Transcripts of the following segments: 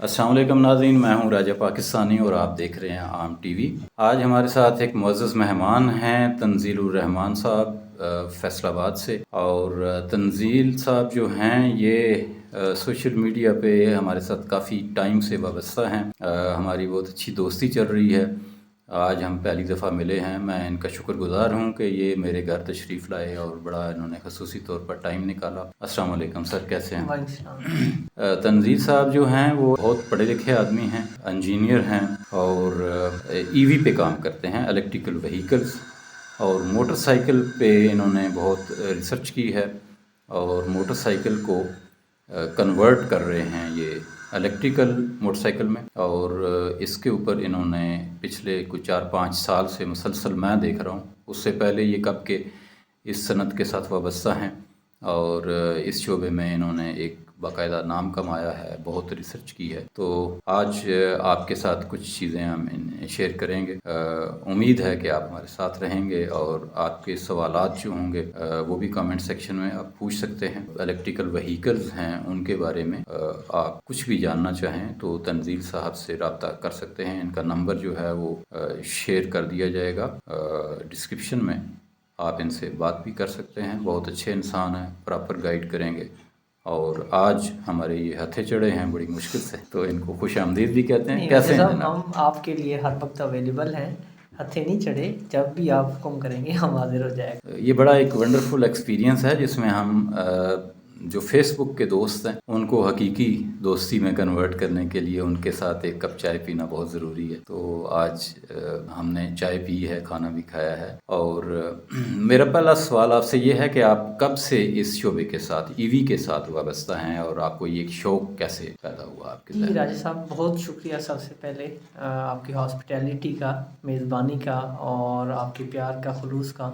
अस्सलाम वालेकुम नाज़रीन, मैं हूं राजा पाकिस्तानी और आप देख रहे हैं आम टीवी। आज हमारे साथ एक मुअज़्ज़ज़ मेहमान हैं तंज़ीलुर रहमान साहब फैसलाबाद से। और तंज़ील साहब जो हैं ये सोशल मीडिया पे हमारे साथ काफ़ी टाइम से वाबस्ता हैं। हमारी बहुत अच्छी दोस्ती चल रही है। आज हम पहली दफ़ा मिले हैं। मैं इनका शुक्रगुज़ार हूँ कि ये मेरे घर तशरीफ़ लाए और बड़ा इन्होंने ख़ुसूसी तौर पर टाइम निकाला। अस्सलाम वालेकुम सर, कैसे हैं? तंज़ील साहब जो हैं वो बहुत पढ़े लिखे आदमी हैं, इंजीनियर हैं और ईवी पे काम करते हैं, इलेक्ट्रिकल व्हीकल्स और मोटरसाइकिल पे इन्होंने बहुत रिसर्च की है और मोटरसाइकिल को कन्वर्ट कर रहे हैं ये इलेक्ट्रिकल मोटरसाइकिल में। और इसके ऊपर इन्होंने पिछले कुछ 4-5 साल से मुसलसल मैं देख रहा हूँ, उससे पहले ये कब के इस सनत के साथ वाबस्ता हैं और इस शोबे में इन्होंने एक बाकायदा नाम कमाया है, बहुत रिसर्च की है। तो आज आपके साथ कुछ चीज़ें हम शेयर करेंगे। उम्मीद है कि आप हमारे साथ रहेंगे और आपके सवालात जो होंगे वो भी कमेंट सेक्शन में आप पूछ सकते हैं। इलेक्ट्रिकल व्हीकल्स हैं उनके बारे में आप कुछ भी जानना चाहें तो तंज़ील साहब से रब्ता कर सकते हैं। इनका नंबर जो है वो शेयर कर दिया जाएगा डिस्क्रिप्शन में, आप इनसे बात भी कर सकते हैं। बहुत अच्छे इंसान हैं, प्रॉपर गाइड करेंगे। और आज हमारे ये हथे चढ़े हैं बड़ी मुश्किल से, तो इनको खुश आमदीद भी कहते हैं। नहीं कैसे हैं साहब, जनाब? हम आपके लिए हर वक्त अवेलेबल हैं। हथे नहीं चढ़े, जब भी आप हुक्म करेंगे हम हाजिर हो जाएगा। ये बड़ा एक वंडरफुल एक्सपीरियंस है जिसमें हम जो फेसबुक के दोस्त हैं उनको हकीकी दोस्ती में कन्वर्ट करने के लिए उनके साथ एक कप चाय पीना बहुत ज़रूरी है। तो आज हमने चाय पी है, खाना भी खाया है। और मेरा पहला सवाल आपसे ये है कि आप कब से इस शोबे के साथ, ईवी के साथ वाबस्ता हैं और आपको ये शौक़ कैसे पैदा हुआ आपके जी ज़हन राजा में? साहब, बहुत शुक्रिया सबसे पहले आपकी हॉस्पिटैलिटी का, मेज़बानी का और आपके प्यार का, खुलूस का।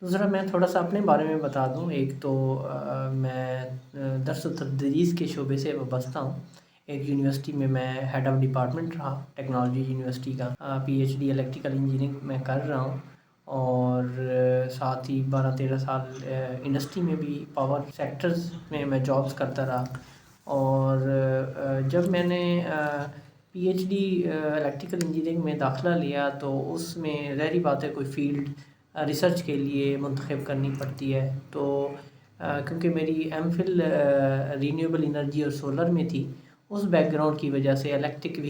दूसरा, मैं थोड़ा सा अपने बारे में बता दूं। एक तो मैं दर्स व तदरीस के शोबे से वाबस्ता हूँ। एक यूनिवर्सिटी में मैं हेड ऑफ़ डिपार्टमेंट रहा, टेक्नोलॉजी यूनिवर्सिटी का। पीएचडी इलेक्ट्रिकल इंजीनियरिंग मैं कर रहा हूँ और साथ ही 12-13 साल इंडस्ट्री में भी पावर सेक्टर्स में मैं जॉब्स करता रहा। और जब मैंने पीएचडी इलेक्ट्रिकल इंजीनियरिंग में दाखिला लिया तो उसमें ज़ाहिर बात है कोई फ़ील्ड रिसर्च के लिए मुंतखब करनी पड़ती है। तो क्योंकि मेरी एमफिल रीन्यूएबल एनर्जी और सोलर में थी, उस बैकग्राउंड की वजह से इलेक्ट्रिकल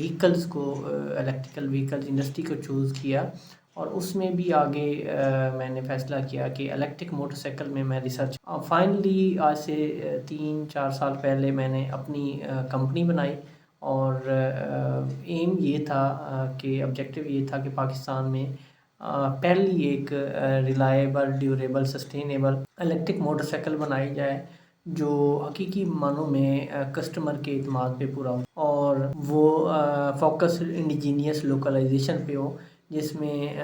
व्हीकल्स इंडस्ट्री को चूज़ किया और उसमें भी आगे मैंने फ़ैसला किया कि इलेक्ट्रिक मोटरसाइकिल में मैं रिसर्च। फाइनली आज से 3-4 साल पहले मैंने अपनी कंपनी बनाई और एम ये था कि ऑब्जेक्टिव ये था कि पाकिस्तान में पहली एक reliable, durable, sustainable electric motorcycle बनाई जाए जो हकीकी मानों में कस्टमर के इत्मीनान पे पूरा हो और वो फोकस इंडिजीनियस लोकलाइजेशन पे हो, जिसमें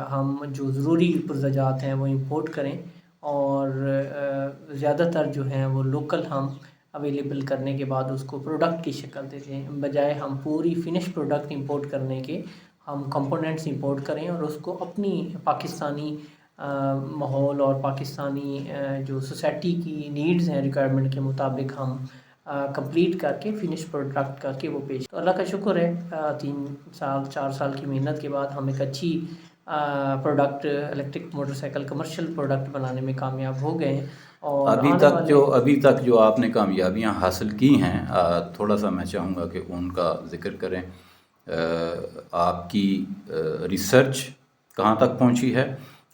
हम जो ज़रूरी पुर्ज़ाजात हैं वो इंपोर्ट करें और ज़्यादातर जो हैं वो लोकल हम अवेलेबल करने के बाद उसको प्रोडक्ट की शक्ल दे दें, बजाय हम पूरी फिनिश प्रोडक्ट इंपोर्ट करने के हम कंपोनेंट्स इंपोर्ट करें और उसको अपनी पाकिस्तानी माहौल और पाकिस्तानी जो सोसाइटी की नीड्स हैं, रिक्वायरमेंट के मुताबिक हम कंप्लीट करके फिनिश प्रोडक्ट करके वो पेश। तो अल्लाह का शुक्र है 3-4 साल की मेहनत के बाद हम एक अच्छी product electric motorcycle commercial product बनाने में कामयाब हो गए हैं। और अभी तक जो आपने कामयाबियां हासिल की हैं, थोड़ा सा मैं चाहूँगा कि उनका ज़िक्र करें। आपकी रिसर्च कहाँ तक पहुँची है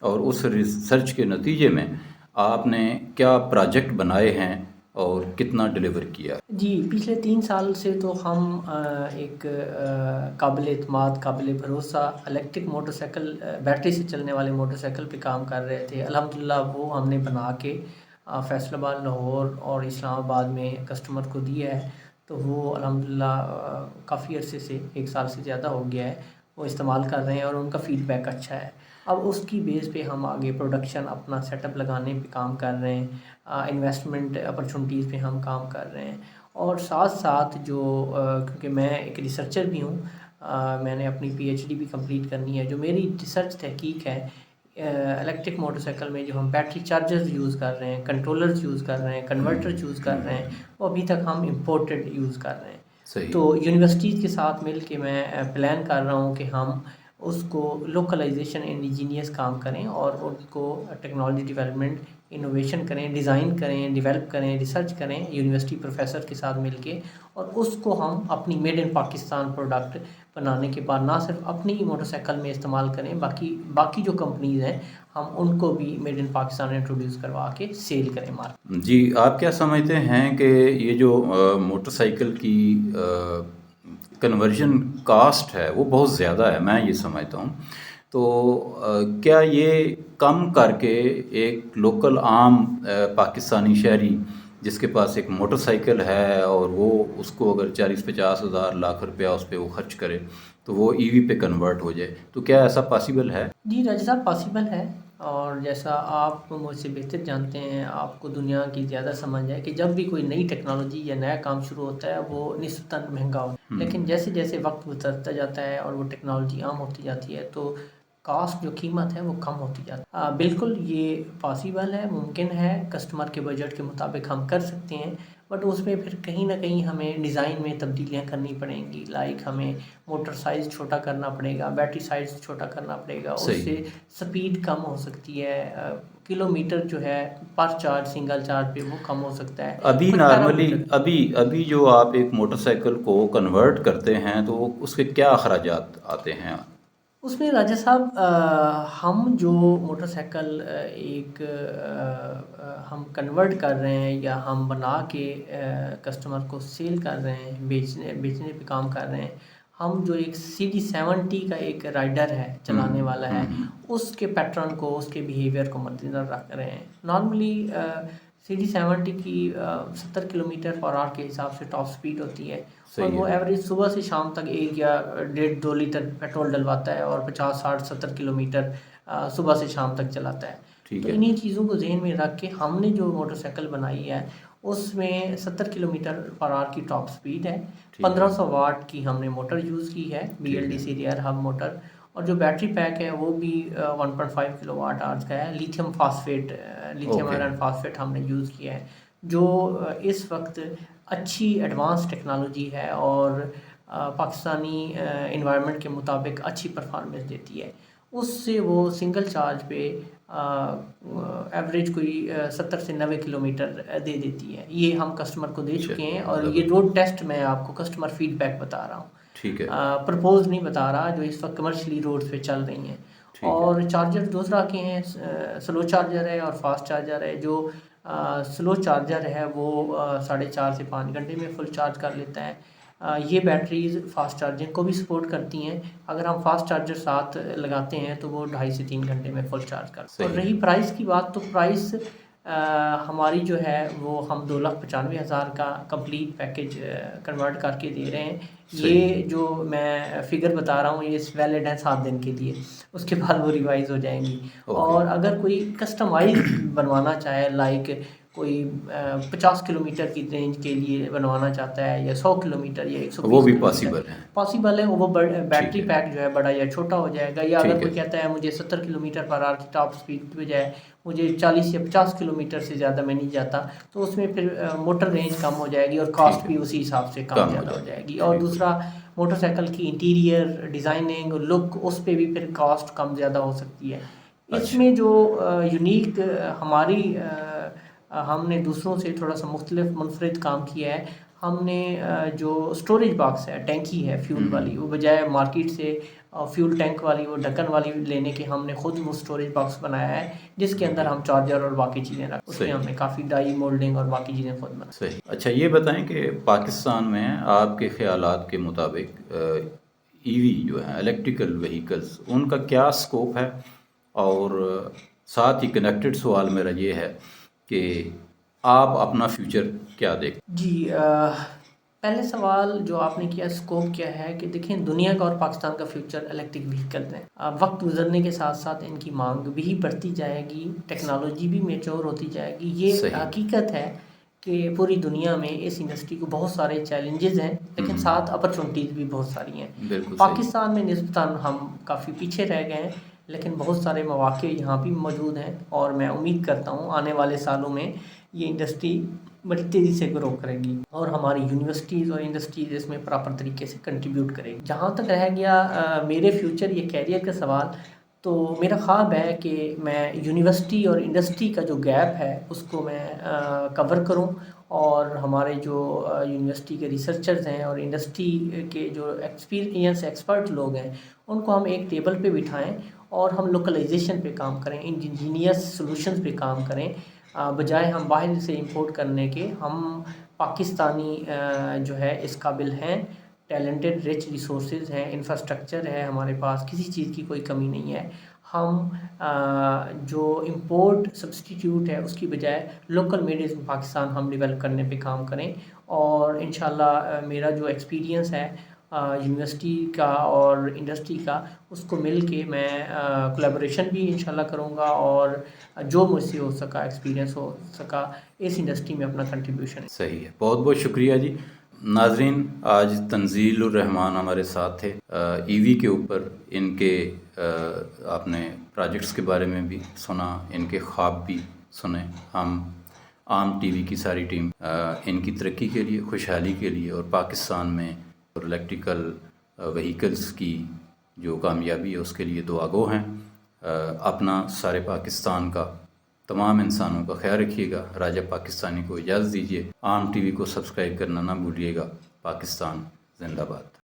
और उस रिसर्च के नतीजे में आपने क्या प्रोजेक्ट बनाए हैं और कितना डिलीवर किया? जी, पिछले 3 साल से तो हम एक काबिल एतमाद, काबिल भरोसा इलेक्ट्रिक मोटरसाइकिल, बैटरी से चलने वाले मोटरसाइकिल पे काम कर रहे थे। अल्हम्दुलिल्लाह वो हमने बना के फैसलाबाद, लाहौर और इस्लामाबाद में कस्टमर को दिया है। तो वो अल्हम्दुलिल्लाह काफ़ी अरसे से 1 साल से ज़्यादा हो गया है, वो इस्तेमाल कर रहे हैं और उनका फ़ीडबैक अच्छा है। अब उसकी बेस पे हम आगे प्रोडक्शन अपना सेटअप लगाने पे काम कर रहे हैं, इन्वेस्टमेंट अपॉर्चुनिटीज़ पे हम काम कर रहे हैं। और साथ-साथ जो क्योंकि मैं एक रिसर्चर भी हूँ, मैंने अपनी पीएचडी भी कंप्लीट करनी है। जो मेरी रिसर्च तहकीक है इलेक्ट्रिक मोटरसाइकिल में जो हम बैटरी चार्जर्स यूज़ कर रहे हैं, कंट्रोलर्स यूज़ कर रहे हैं, कन्वर्टर यूज़ कर रहे हैं, वो अभी तक हम इम्पोर्टेड यूज़ कर रहे हैं। सही। तो यूनिवर्सिटीज़ के साथ मिल के मैं प्लान कर रहा हूँ कि हम उसको लोकलाइजेशन इंडिजीनियस काम करें और उनको टेक्नोलॉजी डेवलपमेंट इनोवेशन करें, डिज़ाइन करें, डेवलप करें, रिसर्च करें यूनिवर्सिटी प्रोफेसर के साथ मिलके, और उसको हम अपनी मेड इन पाकिस्तान प्रोडक्ट बनाने के बाद ना सिर्फ अपनी मोटरसाइकिल में इस्तेमाल करें, बाकी बाकी जो कंपनीज़ हैं हम उनको भी मेड इन पाकिस्तान इंट्रोड्यूस करवा के सेल करें मार्केट। जी, आप क्या समझते हैं कि ये जो मोटरसाइकिल की कन्वर्जन कास्ट है वो बहुत ज़्यादा है, मैं ये समझता हूँ। तो क्या ये कम करके एक लोकल आम पाकिस्तानी शहरी जिसके पास एक मोटरसाइकिल है और वो उसको अगर 40-50 हज़ार लाख रुपया उस पे वो खर्च करे तो वो ईवी पे कन्वर्ट हो जाए, तो क्या ऐसा पॉसिबल है? जी राजा साहब, पॉसिबल है। और जैसा आप मुझसे बेहतर जानते हैं, आपको दुनिया की ज़्यादा समझ है कि जब भी कोई नई टेक्नोलॉजी या नया काम शुरू होता है वो निस्बतन महंगा होता है, लेकिन जैसे जैसे वक्त गुजरता जाता है और वो टेक्नोलॉजी आम होती जाती है तो कास्ट जो कीमत है वो कम होती जाती है। बिल्कुल ये पॉसिबल है, मुमकिन है, कस्टमर के बजट के मुताबिक हम कर सकते हैं, बट उसमें फिर कहीं ना कहीं हमें डिज़ाइन में तब्दीलियाँ करनी पड़ेंगी। लाइक हमें मोटर साइज़ छोटा करना पड़ेगा, बैटरी साइज़ छोटा करना पड़ेगा, सही। उससे स्पीड कम हो सकती है, किलोमीटर जो है पर चार्ज सिंगल चार्ज पे वो कम हो सकता है, अभी कुछ नॉर्मली पैरामीटर। अभी अभी जो आप एक मोटरसाइकिल को कन्वर्ट करते हैं तो उसके क्या अखराजात आते हैं? उसमें राजा साहब, हम जो मोटरसाइकिल हम कन्वर्ट कर रहे हैं या हम बना के कस्टमर को सेल कर रहे हैं, बेचने बेचने पे काम कर रहे हैं, हम जो एक CD70 का एक राइडर है चलाने वाला है, उसके पैटर्न को, उसके बिहेवियर को मद्देनज़र रख रहे हैं। नॉर्मली CD70 की 70 किलोमीटर पर आवर के हिसाब से टॉप स्पीड होती है, और सही वो है। एवरेज सुबह से शाम तक 1 या 1.5-2 लीटर पेट्रोल डलवाता है और 50-60-70 किलोमीटर सुबह से शाम तक चलाता है। ठीक तो है। इन्हीं चीज़ों को ज़हन में रख के हमने जो मोटरसाइकिल बनाई है उसमें 70 किलोमीटर पर आवर की टॉप स्पीड है, ठीक है। 1500 वाट की हमने मोटर यूज़ की है, ठीक है। BLDC रियर हब मोटर, और जो बैटरी पैक है वो भी 1.5 किलोवाट आवर्स का है, लिथियम ओके। आयरन फास्फेट हमने यूज़ किया है, जो इस वक्त अच्छी एडवांस टेक्नोलॉजी है और पाकिस्तानी इन्वायरमेंट के मुताबिक अच्छी परफॉर्मेंस देती है। उससे वो सिंगल चार्ज पे एवरेज कोई 70 से 90 किलोमीटर दे देती है। ये हम कस्टमर को दे चुके हैं और ये ज़बरदस्त। रोड टेस्ट मैं आपको कस्टमर फीडबैक बता रहा हूँ, ठीक है। प्रपोज नहीं बता रहा, जो इस वक्त कमर्शियली रोड्स पे चल रही हैं। ठीक है। और चार्जर दूसरा के हैं, स्लो चार्जर है और फास्ट चार्जर है। जो स्लो चार्जर है वो 4.5 से 5 घंटे में फुल चार्ज कर लेता है। ये बैटरीज फास्ट चार्जिंग को भी सपोर्ट करती हैं, अगर हम फास्ट चार्जर साथ लगाते हैं तो वो 2.5 से 3 घंटे में फुल चार्ज कर। और सही रही है। प्राइस की बात, तो प्राइस हमारी जो है वो हम 2,95,000 का कंप्लीट पैकेज कन्वर्ट करके दे रहे हैं। सही। ये जो मैं फिगर बता रहा हूँ ये वैलिड है 7 दिन के लिए, उसके बाद वो रिवाइज हो जाएंगी। ओके। और अगर कोई कस्टमाइज बनवाना चाहे, लाइक कोई 50 किलोमीटर की रेंज के लिए बनवाना चाहता है या 100 किलोमीटर या वो 120 भी किलोमीटर, पॉसिबल है। पॉसिबल है। वो ठीक बैटरी है। पैक जो है बड़ा या छोटा हो जाएगा, या अगर ठीक कोई है। कहता है मुझे 70 किलोमीटर पर आवर की टॉप स्पीड की बजाय मुझे 40 या 50 किलोमीटर से ज़्यादा मैं नहीं जाता, तो उसमें फिर मोटर रेंज कम हो जाएगी और ठीक कॉस्ट है। भी उसी हिसाब से कम कम हो ज़्यादा हो जाएगी। जाएगी। और ठीक है। दूसरा, मोटरसाइकिल की इंटीरियर डिज़ाइनिंग लुक, उस पे भी फिर कॉस्ट कम ज़्यादा हो सकती है। अच्छा। इसमें जो यूनिक हमारी हमने दूसरों से थोड़ा सा मुख्तलिफ मुनफरिद काम किया है। हमने जो स्टोरेज बॉक्स है, टैंकी है फ्यूल वाली, वो बजाय मार्केट से फ्यूल टैंक वाली वो ढक्कन वाली लेने के हमने खुद वो स्टोरेज बॉक्स बनाया है, जिसके अंदर ओके। हम चार्जर और बाकी चीज़ें रख, उसमें सही। हमने काफ़ी डाई मोल्डिंग और बाकी चीज़ें खुद बनाई। सही। अच्छा, ये बताएं कि पाकिस्तान में आपके ख्यालात के मुताबिक ईवी जो है इलेक्ट्रिकल व्हीकल्स उनका क्या स्कोप है? और साथ ही कनेक्टेड सवाल मेरा ये है कि आप अपना फ्यूचर क्या देख। जी, पहले सवाल जो आपने किया, स्कोप क्या है, कि देखें दुनिया का और पाकिस्तान का फ्यूचर इलेक्ट्रिक व्हीकल है। वक्त गुजरने के साथ साथ इनकी मांग भी बढ़ती जाएगी, टेक्नोलॉजी भी मेच्योर होती जाएगी। ये सही। हकीकत है कि पूरी दुनिया में इस इंडस्ट्री को बहुत सारे चैलेंजेस हैं, लेकिन साथ अपॉर्चुनिटीज़ भी बहुत सारी हैं। बिल्कुल सही। पाकिस्तान में निस्बतन हम काफ़ी पीछे रह गए हैं, लेकिन बहुत सारे मौके यहाँ भी मौजूद हैं, और मैं उम्मीद करता हूँ आने वाले सालों में ये इंडस्ट्री बड़ी तेज़ी से ग्रो करेगी और हमारी यूनिवर्सिटीज़ और इंडस्ट्रीज़ इसमें प्रॉपर तरीके से कंट्रीब्यूट करेगी। जहाँ तक रह गया मेरे फ्यूचर ये कैरियर का सवाल, तो मेरा ख्वाब है कि मैं यूनिवर्सिटी और इंडस्ट्री का जो गैप है उसको मैं कवर करूं और हमारे जो यूनिवर्सिटी के रिसर्चर्स हैं और इंडस्ट्री के जो एक्सपीरियंस एक्सपर्ट लोग हैं उनको हम एक टेबल पे बिठाएं और हम लोकलाइजेशन पे काम करें, इंजीनियस सॉल्यूशंस पे काम करें, बजाय हम बाहर से इंपोर्ट करने के। हम पाकिस्तानी जो है इस काबिल हैं, टैलेंटेड रिच रिसोर्सेज हैं, इंफ्रास्ट्रक्चर है हमारे पास, किसी चीज़ की कोई कमी नहीं है। हम जो इंपोर्ट सब्सटीट्यूट है उसकी बजाय लोकल मेड इन पाकिस्तान हम डेवलप करने पे काम करें। और इंशाल्लाह मेरा जो एक्सपीरियंस है यूनिवर्सिटी का और इंडस्ट्री का, उसको मिल के मैं कोलैबोरेशन भी इंशाल्लाह करूँगा और जो मुझसे हो सका, एक्सपीरियंस हो सका, इस इंडस्ट्री में अपना कंट्रीब्यूशन। सही है, बहुत बहुत शुक्रिया जी। नाजरीन, आज तंजीलुर रहमान हमारे साथ थे। ईवी के ऊपर इनके आपने प्रोजेक्ट्स के बारे में भी सुना, इनके ख्वाब भी सुने। हम आम टीवी की सारी टीम इनकी तरक्की के लिए, खुशहाली के लिए और पाकिस्तान में और इलेक्ट्रिकल व्हीकल्स की जो कामयाबी है उसके लिए दुआगो हैं। अपना सारे पाकिस्तान का, तमाम इंसानों का ख्याल रखिएगा। राजा पाकिस्तानी को इजाज़त दीजिए। आम टीवी को सब्सक्राइब करना ना भूलिएगा। पाकिस्तान जिंदाबाद।